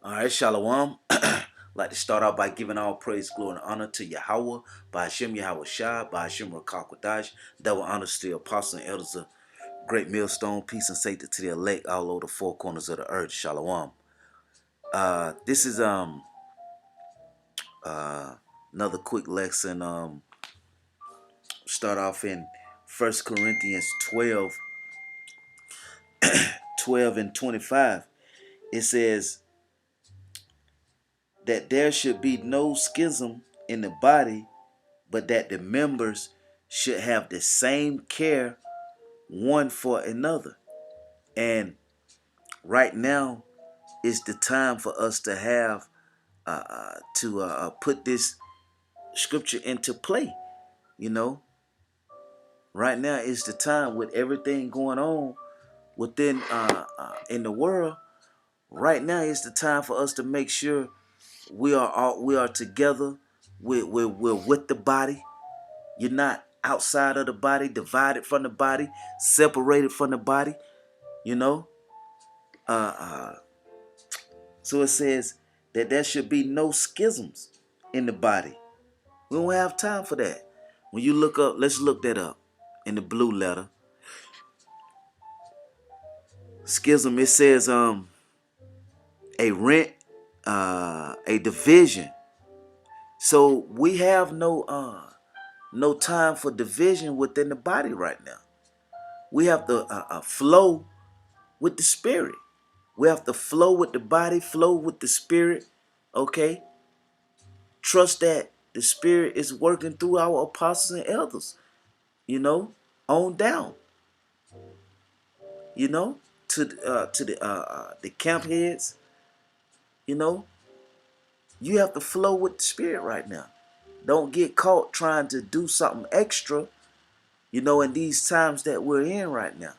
All right, Shalom. Like to start out by giving all praise, glory, and honor to Yahweh, by Hashem Yahweh Shah, by Hashem Rakakwadash, double honors to the apostles and elders of Great Millstone, peace and safety to the elect all over the four corners of the earth. Shalom. This is uh another quick lesson. Start off in 1 Corinthians 12 and 25. It says that there should be no schism in the body, but that the members should have the same care one for another. And right now is the time for us to have to put this scripture into play. You know, right now is the time with everything going on within in the world. Right now is the time for us to make sure we are together. We're with the body. You're not outside of the body, divided from the body, separated from the body, you know. So it says that there should be no schisms in the body. We don't have time for that. When you look up, let's look that up in the blue letter. Schism, it says a rent, a division. So we have no time for division within the body right now. We have to flow with the spirit. We have to flow with the body, flow with the spirit, okay? Trust that the spirit is working through our apostles and elders, you know, on down, you know, to the camp heads, you know. You have to flow with the spirit right now. Don't get caught trying to do something extra, you know, in these times that we're in right now.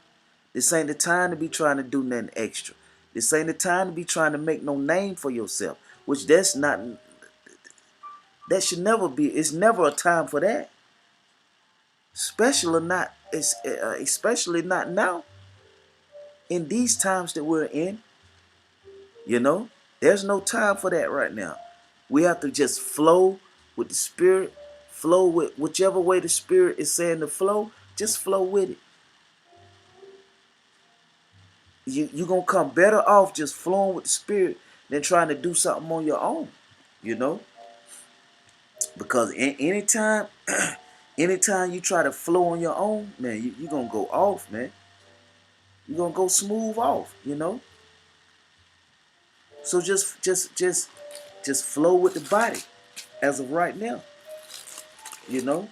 This ain't the time to be trying to do nothing extra. This ain't the time to be trying to make no name for yourself, which that should never be. It's never a time for that. Especially not now. In these times that we're in, you know, there's no time for that right now. We have to just flow with the spirit, flow with whichever way the spirit is saying to flow, just flow with it. You're going to come better off just flowing with the spirit than trying to do something on your own, you know? Because anytime you try to flow on your own, man, you're going to go off, man. You're going to go smooth off, you know? So just flow with the body as of right now, you know?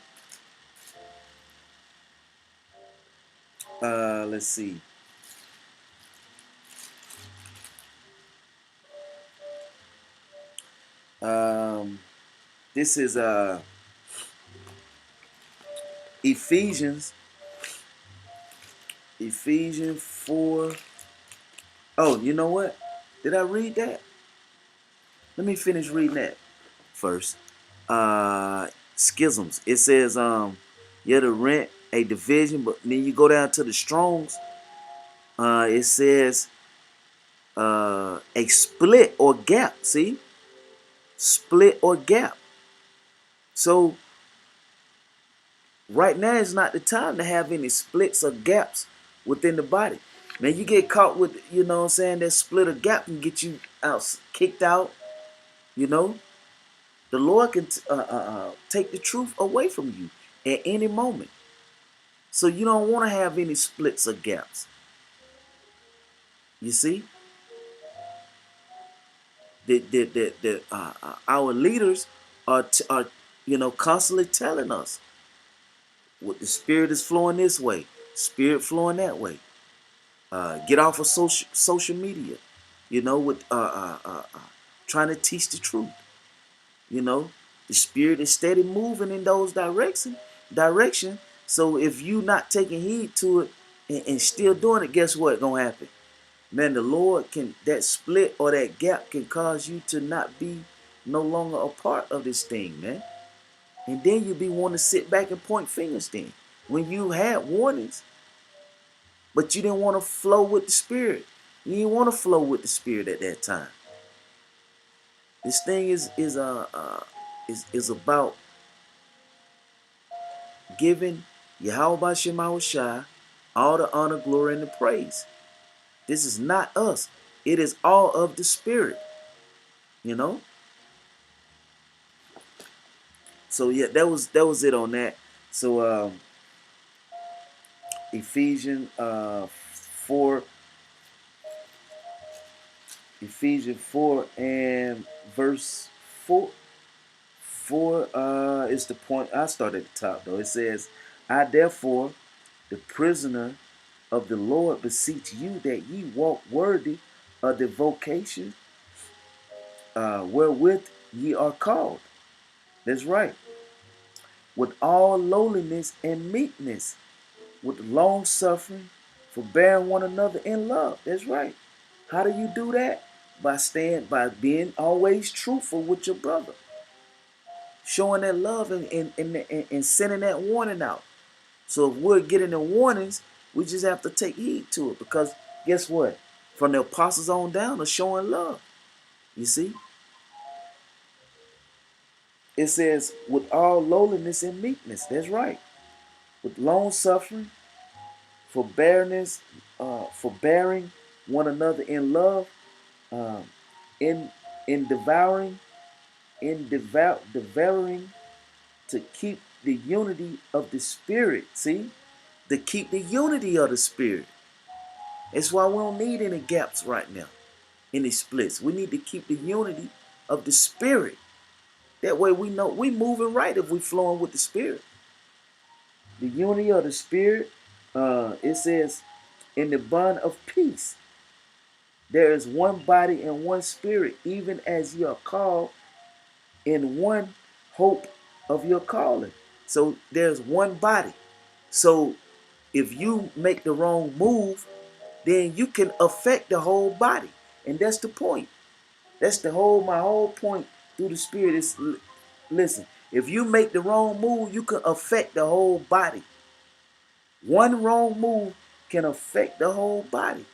Let's see. This is Ephesians 4. Oh, you know what? Did I read that? Let me finish reading that first. Schisms. It says you're to rent a division, but then you go down to the Strongs. It says a split or gap. See? Split or gap. So right now is not the time to have any splits or gaps within the body. Man, you get caught with, you know what I'm saying, that split or gap can get you out, kicked out, you know. The Lord can take the truth away from you at any moment. So you don't want to have any splits or gaps. You see? Our leaders are you know, constantly telling us what the spirit is flowing this way, spirit flowing that way. Get off of social media, you know, with trying to teach the truth. You know, the spirit is steady moving in those direction. So if you not taking heed to it and still doing it, guess what gonna happen? Man, the Lord that split or that gap can cause you to not be no longer a part of this thing, man. And then you be wanting to sit back and point fingers then. When you had warnings, but you didn't want to flow with the spirit. You didn't want to flow with the spirit at that time. This thing is about giving Yahweh Shema Shai all the honor, glory, and the praise. This is not us. It is all of the Spirit. You know. So yeah, that was it on that. So Ephesians 4, Ephesians 4 and verse 4. 4 is the point. I start at the top though. It says, I therefore, the prisoner of the Lord, beseech you that ye walk worthy of the vocation wherewith ye are called. That's right. With all lowliness and meekness, with long suffering, forbearing one another in love. That's right. How do you do that? By being always truthful with your brother, showing that love and sending that warning out. So if we're getting the warnings, we just have to take heed to it, because guess what? From the apostles on down, are showing love. You see, it says with all lowliness and meekness. That's right. With long suffering, forbearance, forbearing one another in love, um, in in devouring, devouring, to keep the unity of the Spirit. See, to keep the unity of the Spirit. That's why we don't need any gaps right now, any splits. We need to keep the unity of the Spirit. That way we know we moving right if we flowing with the Spirit. The unity of the Spirit. It says, in the bond of peace, there is one body and one Spirit, even as you are called in one hope of your calling. So there's one body. So if you make the wrong move, then you can affect the whole body. And that's the point. That's my whole point through the Spirit is, listen, if you make the wrong move, you can affect the whole body. One wrong move can affect the whole body.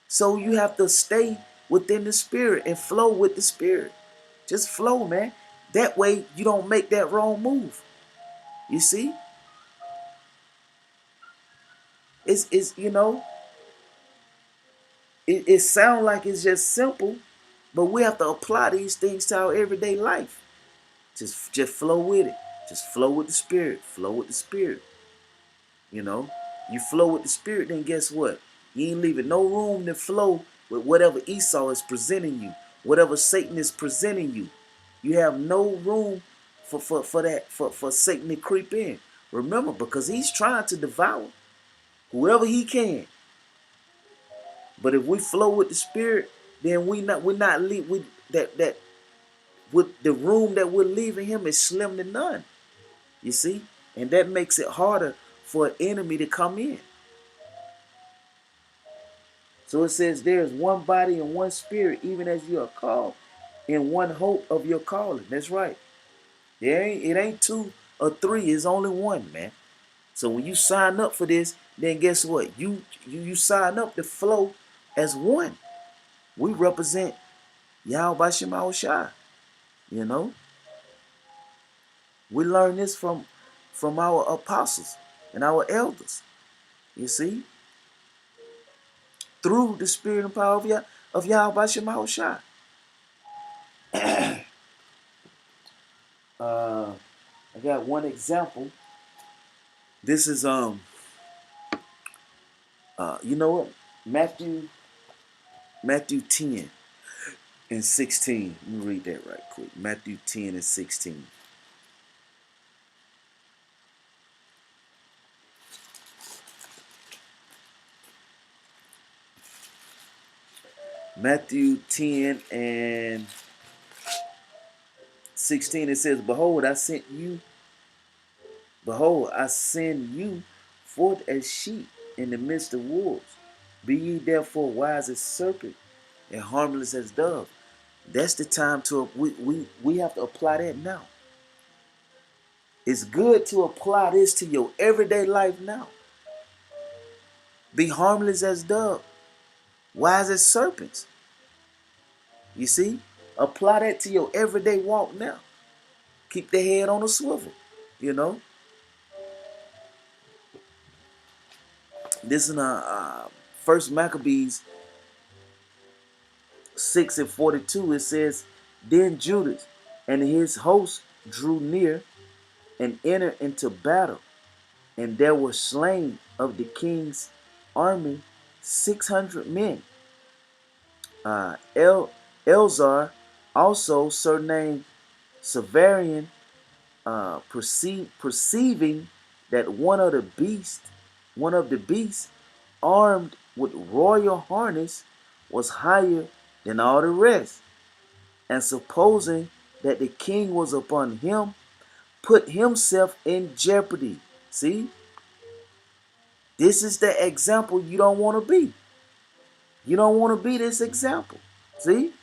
So you have to stay within the Spirit and flow with the Spirit. Just flow, man. That way you don't make that wrong move. You see? It's it sounds like it's just simple, but we have to apply these things to our everyday life. Just flow with it. Just flow with the Spirit. Flow with the Spirit. You know? You flow with the Spirit, then guess what? You ain't leaving no room to flow with whatever Esau is presenting you, whatever Satan is presenting you. You have no room for Satan to creep in. Remember, because he's trying to devour whoever he can. But if we flow with the Spirit, then we're not leave we that with the room that we're leaving him is slim to none. You see? And that makes it harder for an enemy to come in. So it says there is one body and one Spirit, even as you are called, in one hope of your calling. That's right. It ain't two or three, it's only one, man. So when you sign up for this, then guess what? You sign up to flow as one. We represent Yahweh Shema Shai. You know? We learn this from our apostles and our elders. You see? Through the Spirit and power of Yahweh Shema Shai. I got one example. This is you know what? Matthew 10 and 16. Let me read that right quick. Matthew 10 and 16. Matthew 10 and 16, it says, Behold, I send you forth as sheep in the midst of wolves. Be ye therefore wise as serpent and harmless as dove. That's the time we have to apply that now. It's good to apply this to your everyday life now. Be harmless as dove, wise as serpents. You see? Apply that to your everyday walk now. Keep the head on a swivel, you know. This is First Maccabees 6:42. It says, "Then Judas and his host drew near and entered into battle, and there were slain of the king's army 600 men. Elzar, also surnamed Severian, perceiving that one of the beasts, armed with royal harness, was higher than all the rest, and supposing that the king was upon him, put himself in jeopardy." See, this is the example you don't want to be. You don't want to be this example. See,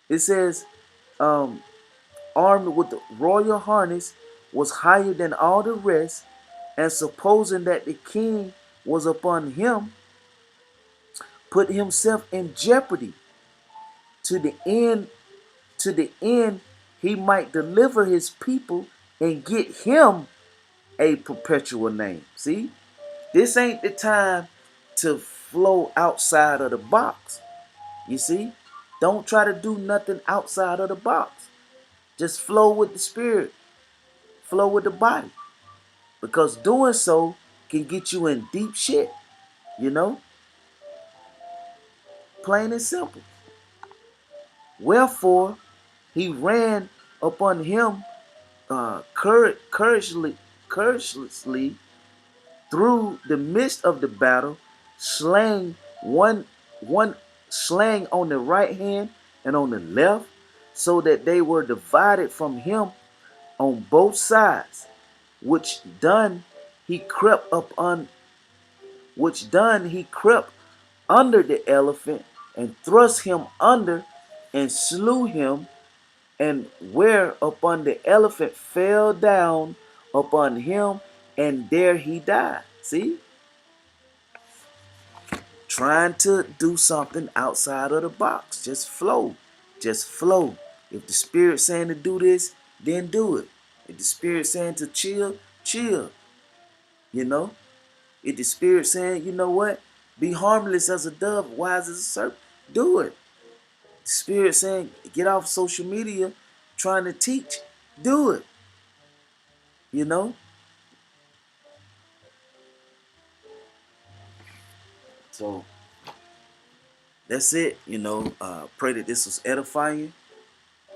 it says, armed with the royal harness, was higher than all the rest, and supposing that the king was upon him, put himself in jeopardy to the end he might deliver his people and get him a perpetual name. See, this ain't the time to flow outside of the box. You see, don't try to do nothing outside of the box. Just flow with the spirit, flow with the body, because doing so can get you in deep shit, you know, plain and simple. Wherefore he ran upon him courageously through the midst of the battle, slaying one slaying on the right hand and on the left, so that they were divided from him on both sides. Which done, he crept under the elephant and thrust him under and slew him, and whereupon the elephant fell down upon him, and there he died. See? Trying to do something outside of the box. Just flow. Just flow. If the Spirit's saying to do this, then do it. If the Spirit's saying to chill, chill. You know? If the Spirit's saying, you know what? Be harmless as a dove, wise as a serpent, do it. The Spirit saying, get off social media trying to teach, do it. You know? So that's it. You know, pray that this was edifying,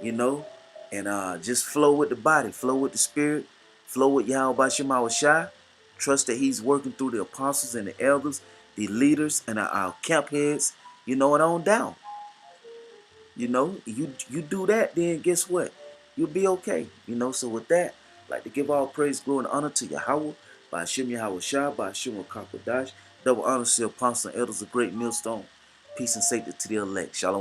you know, and just flow with the body, flow with the Spirit, flow with Yahweh Shema Shai. Trust that he's working through the apostles and the elders, the leaders, and our camp heads, you know, and on down. You know, you do that, then guess what? You'll be okay. You know, so with that, I'd like to give all praise, glory, and honor to Yahweh, by Hashem Yahweh Shai, by Hashem Kakadash. Double honor to the apostles and elders of great millstone. Peace and safety to the elect. Shalom.